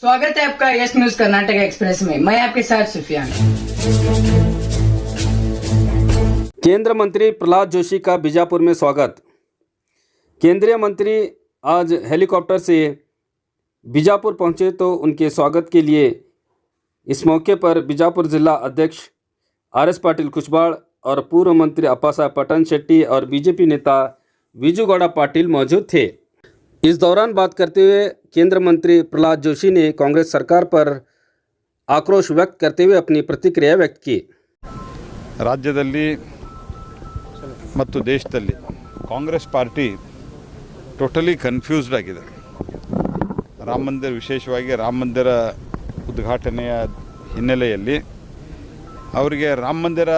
स्वागत है आपका यस न्यूज कर्नाटक एक्सप्रेस में। मैं आपके साथ सुफियान। केंद्र मंत्री प्रहलाद जोशी का बीजापुर में स्वागत। केंद्रीय मंत्री आज हेलीकॉप्टर से बीजापुर पहुंचे तो उनके स्वागत के लिए इस मौके पर बीजापुर जिला अध्यक्ष आर.एस. पाटिल कुछबाड़ और पूर्व मंत्री अप्पासाहेब पटन शेट्टी और बीजेपी नेता विजूगौड़ा पाटिल मौजूद थे। इस दौरान बात करते हुए केंद्र मंत्री प्रहलाद जोशी ने कांग्रेस सरकार पर आक्रोश व्यक्त करते हुए अपनी प्रतिक्रिया व्यक्त की। ರಾಜ್ಯದಲ್ಲಿ ಮತ್ತು ದೇಶದಲ್ಲಿ ಕಾಂಗ್ರೆಸ್ ಪಾರ್ಟಿ ಟೋಟಲಿ ಕನ್ಫ್ಯೂಸ್ಡ್ ಆಗಿದೆ. ರಾಮ ಮಂದಿರ, ವಿಶೇಷವಾಗಿ ರಾಮ ಮಂದಿರ ಉದ್ಘಾಟನೆಯ ಹಿನ್ನೆಲೆಯಲ್ಲಿ ಅವರಿಗೆ ರಾಮ ಮಂದಿರ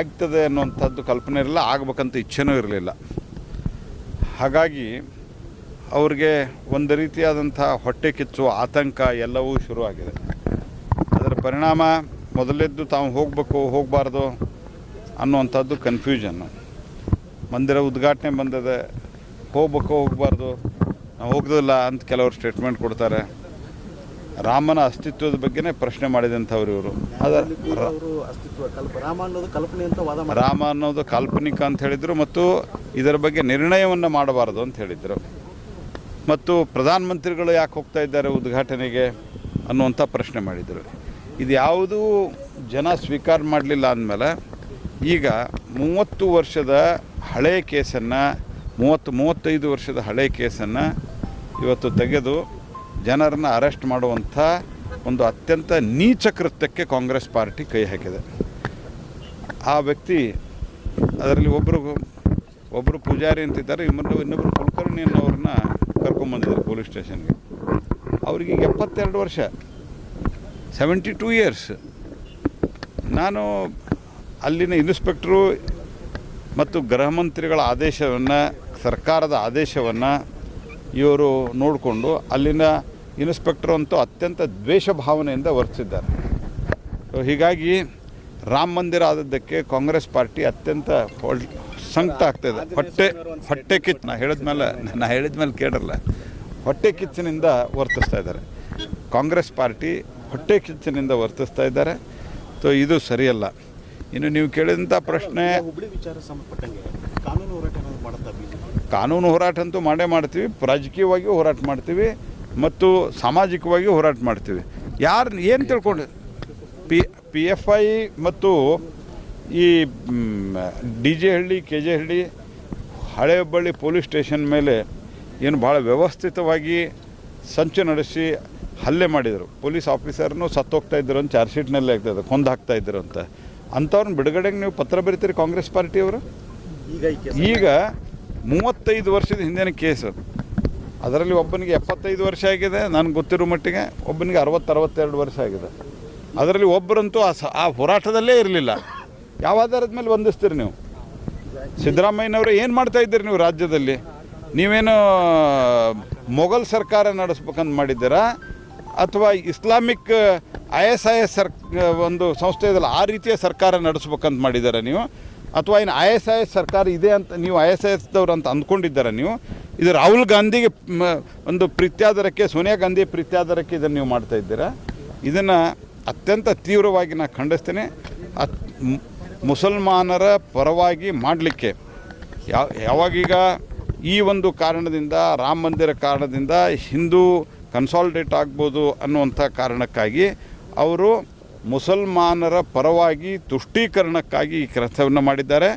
ಆಗ್ತದೆ ಅನ್ನುವಂಥದ್ದು ಕಲ್ಪನೆ ಇರಲಿಲ್ಲ, ಆಗಬೇಕಂತ ಇಚ್ಛೆನೂ ಇರಲಿಲ್ಲ. ಹಾಗಾಗಿ ಅವ್ರಿಗೆ ಒಂದು ರೀತಿಯಾದಂಥ ಹೊಟ್ಟೆ ಕಿಚ್ಚು, ಆತಂಕ ಎಲ್ಲವೂ ಶುರುವಾಗಿದೆ. ಅದರ ಪರಿಣಾಮ ಮೊದಲೆದ್ದು ತಾವು ಹೋಗಬಾರ್ದು ಅನ್ನುವಂಥದ್ದು ಕನ್ಫ್ಯೂಷನ್ನು. ಮಂದಿರ ಉದ್ಘಾಟನೆ ಬಂದದೆ, ಹೋಗಬಾರ್ದು, ನಾವು ಹೋಗೋದಿಲ್ಲ ಅಂತ ಕೆಲವರು ಸ್ಟೇಟ್ಮೆಂಟ್ ಕೊಡ್ತಾರೆ. ರಾಮನ ಅಸ್ತಿತ್ವದ ಬಗ್ಗೆನೇ ಪ್ರಶ್ನೆ ಮಾಡಿದಂಥವ್ರು ಇವರು. ರಾಮ ಅನ್ನೋದು ಕಾಲ್ಪನಿಕ ಅಂತ ಹೇಳಿದರು ಮತ್ತು ಇದರ ಬಗ್ಗೆ ನಿರ್ಣಯವನ್ನು ಮಾಡಬಾರ್ದು ಅಂತ ಹೇಳಿದರು. ಮತ್ತು ಪ್ರಧಾನಮಂತ್ರಿಗಳು ಯಾಕೆ ಹೋಗ್ತಾ ಇದ್ದಾರೆ ಉದ್ಘಾಟನೆಗೆ ಅನ್ನುವಂಥ ಪ್ರಶ್ನೆ ಮಾಡಿದರು. ಇದು ಯಾವುದೂ ಜನ ಸ್ವೀಕಾರ ಮಾಡಲಿಲ್ಲ ಅಂದಮೇಲೆ ಈಗ 30 ವರ್ಷದ ಹಳೆಯ ಕೇಸನ್ನು, 35 ವರ್ಷದ ಹಳೆಯ ಕೇಸನ್ನು ಇವತ್ತು ತೆಗೆದು ಜನರನ್ನು ಅರೆಸ್ಟ್ ಮಾಡುವಂಥ ಒಂದು ಅತ್ಯಂತ ನೀಚ ಕೃತ್ಯಕ್ಕೆ ಕಾಂಗ್ರೆಸ್ ಪಾರ್ಟಿ ಕೈ ಹಾಕಿದೆ. ಆ ವ್ಯಕ್ತಿ, ಅದರಲ್ಲಿ ಒಬ್ಬರು ಪೂಜಾರಿ ಅಂತಿದ್ದಾರೆ, ಇನ್ನೊಬ್ಬರು ಕುಲಕರ್ಣಿ ಅನ್ನೋರನ್ನ ಕರ್ಕೊಂಬಂದಿದ್ದಾರೆ ಪೊಲೀಸ್ ಸ್ಟೇಷನ್ಗೆ. ಅವ್ರಿಗೆ 72 ವರ್ಷ, 72 ಇಯರ್ಸ್. ನಾನು ಅಲ್ಲಿನ ಇನ್ಸ್ಪೆಕ್ಟ್ರು ಮತ್ತು ಗೃಹ ಮಂತ್ರಿಗಳ ಆದೇಶವನ್ನು, ಸರ್ಕಾರದ ಆದೇಶವನ್ನು ಇವರು ನೋಡಿಕೊಂಡು ಅಲ್ಲಿನ ಇನ್ಸ್ಪೆಕ್ಟ್ರು ಅಂತೂ ಅತ್ಯಂತ ದ್ವೇಷ ಭಾವನೆಯಿಂದ ವರ್ತಿಸಿದ್ದಾರೆ. ಹೀಗಾಗಿ ರಾಮ ಮಂದಿರ ಆದದ್ದಕ್ಕೆ ಕಾಂಗ್ರೆಸ್ ಪಾರ್ಟಿ ಅತ್ಯಂತ ಸಂಕಟ ಆಗ್ತಾಯಿದೆ. ಹೊಟ್ಟೆ ಕಿಚ್ಚು, ನಾ ಹೇಳಿದ್ಮೇಲೆ ಕೇಳಲ್ಲ, ಹೊಟ್ಟೆ ಕಿಚ್ಚಿನಿಂದ ವರ್ತಿಸ್ತಾ ಇದ್ದಾರೆ. ಕಾಂಗ್ರೆಸ್ ಪಾರ್ಟಿ ಹೊಟ್ಟೆ ಕಿಚ್ಚಿನಿಂದ ವರ್ತಿಸ್ತಾ ಇದ್ದಾರೆ. ಸೊ ಇದು ಸರಿಯಲ್ಲ. ಇನ್ನು ನೀವು ಕೇಳಿದಂಥ ಪ್ರಶ್ನೆ, ಕಾನೂನು ಹೋರಾಟ ಅಂತೂ ಮಾಡ್ತೀವಿ, ರಾಜಕೀಯವಾಗಿ ಹೋರಾಟ ಮಾಡ್ತೀವಿ ಮತ್ತು ಸಾಮಾಜಿಕವಾಗಿ ಹೋರಾಟ ಮಾಡ್ತೀವಿ. ಯಾರು ಏನು ತಿಳ್ಕೊಂಡು PFI ಮತ್ತು ಈ DJ ಹಳ್ಳಿ, KJ ಹಳ್ಳಿ, ಹಳೆ ಹುಬ್ಬಳ್ಳಿ ಪೊಲೀಸ್ ಸ್ಟೇಷನ್ ಮೇಲೆ ಏನು ಭಾಳ ವ್ಯವಸ್ಥಿತವಾಗಿ ಸಂಚು ನಡೆಸಿ ಹಲ್ಲೆ ಮಾಡಿದರು. ಪೊಲೀಸ್ ಆಫೀಸರ್ನು ಸತ್ತೋಗ್ತಾಯಿದ್ರು ಅಂತ ಚಾರ್ಜ್ ಶೀಟ್ನಲ್ಲೇ ಆಗ್ತದೆ, ಕೊಂದು ಹಾಕ್ತಾಯಿದ್ರು ಅಂತ. ಅಂಥವ್ರನ್ನ ಬಿಡುಗಡೆಗೆ ನೀವು ಪತ್ರ ಬರೀತೀರಿ ಕಾಂಗ್ರೆಸ್ ಪಾರ್ಟಿಯವರು. ಈಗ 35 ವರ್ಷದ ಹಿಂದಿನ ಕೇಸು, ಅದರಲ್ಲಿ ಒಬ್ಬನಿಗೆ 75 ವರ್ಷ ಆಗಿದೆ ನನಗೆ ಗೊತ್ತಿರೋ ಮಟ್ಟಿಗೆ, ಒಬ್ಬನಿಗೆ 60-62 ವರ್ಷ ಆಗಿದೆ. ಅದರಲ್ಲಿ ಒಬ್ಬರಂತೂ ಆ ಹೋರಾಟದಲ್ಲೇ ಇರಲಿಲ್ಲ. ಯಾವ ಆಧಾರದ ಮೇಲೆ ಬಂಧಿಸ್ತೀರಿ ನೀವು? ಸಿದ್ದರಾಮಯ್ಯನವರು ಏನು ಮಾಡ್ತಾಯಿದ್ದೀರಿ ನೀವು ರಾಜ್ಯದಲ್ಲಿ? ನೀವೇನು ಮೊಘಲ್ ಸರ್ಕಾರ ನಡೆಸ್ಬೇಕಂತ ಮಾಡಿದ್ದೀರಾ ಅಥವಾ ಇಸ್ಲಾಮಿಕ್ ISIS ಒಂದು ಸಂಸ್ಥೆ ಇದಲ್ಲ ಆ ರೀತಿಯ ಸರ್ಕಾರ ನಡೆಸ್ಬೇಕಂತ ಮಾಡಿದ್ದೀರಾ ನೀವು? ಅಥವಾ ಏನು ISIS ಸರ್ಕಾರ ಇದೆ ಅಂತ ನೀವು ISISದವ್ರು ಅಂತ ಅಂದ್ಕೊಂಡಿದ್ದೀರಾ ನೀವು? ಇದು ರಾಹುಲ್ ಗಾಂಧಿಗೆ ಒಂದು ಪ್ರೀತ್ಯಾದರಕ್ಕೆ, ಸೋನಿಯಾ ಗಾಂಧಿ ಪ್ರೀತ್ಯಾದರಕ್ಕೆ ಇದನ್ನು ನೀವು ಮಾಡ್ತಾಯಿದ್ದೀರಾ? ಇದನ್ನು ಅತ್ಯಂತ ತೀವ್ರವಾಗಿ ನಾನು ಖಂಡಿಸ್ತೇನೆ. ಮುಸಲ್ಮಾನರ ಪರವಾಗಿ ಮಾಡಲಿಕ್ಕೆ ಯಾವಾಗೀಗ ಈ ಒಂದು ಕಾರಣದಿಂದ, ರಾಮ ಮಂದಿರ ಕಾರಣದಿಂದ ಹಿಂದೂ ಕನ್ಸಾಲಿಡೇಟ್ ಆಗ್ಬೋದು ಅನ್ನುವಂಥ ಕಾರಣಕ್ಕಾಗಿ ಅವರು ಮುಸಲ್ಮಾನರ ಪರವಾಗಿ ತುಷ್ಟೀಕರಣಕ್ಕಾಗಿ ಈ ಕೆಲಸವನ್ನು ಮಾಡಿದ್ದಾರೆ.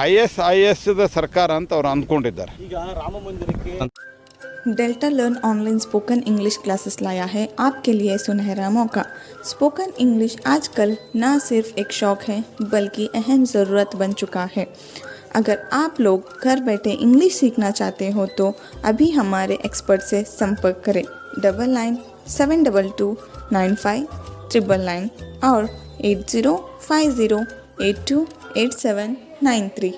ISISದ ಸರ್ಕಾರ ಅಂತ ಅವರು ಅಂದ್ಕೊಂಡಿದ್ದಾರೆ. ಈಗ ರಾಮ ಮಂದಿರಕ್ಕೆ delta learn online spoken English classes लाया है आपके लिए सुनहरा मौका। स्पोकन इंग्लिश आजकल न सिर्फ एक शौक है बल्कि अहम ज़रूरत बन चुका है। अगर आप लोग घर बैठे इंग्लिश सीखना चाहते हो तो अभी हमारे एक्सपर्ट से संपर्क करें 9972295999 और 8050828793।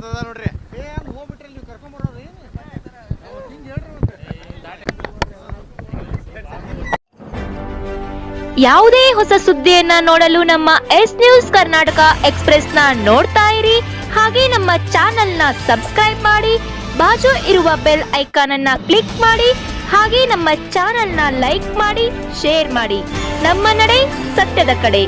ಬರತ್ತದ ನೋಡ್ರಿ. ಯಾವುದೇ ಹೊಸ ಸುದ್ದಿಯನ್ನ ನೋಡಲು ನಮ್ಮ ಎಸ್ ನ್ಯೂಸ್ ಕರ್ನಾಟಕ ಎಕ್ಸ್‌ಪ್ರೆಸ್ ನ ನೋಡ್ತಾ ಇರಿ. ಹಾಗೆ ನಮ್ಮ ಚಾನೆಲ್ ನ ಸಬ್ಸ್ಕ್ರೈಬ್ ಮಾಡಿ, ಬಾಜು ಇರುವ ಬೆಲ್ ಐಕಾನ್ ಅನ್ನ ಕ್ಲಿಕ್ ಮಾಡಿ. ಹಾಗೆ ನಮ್ಮ ಚಾನೆಲ್ ನ ಲೈಕ್ ಮಾಡಿ, ಶೇರ್ ಮಾಡಿ. ನಮ್ಮ ನಡೆ ಸತ್ಯದ ಕಡೆ.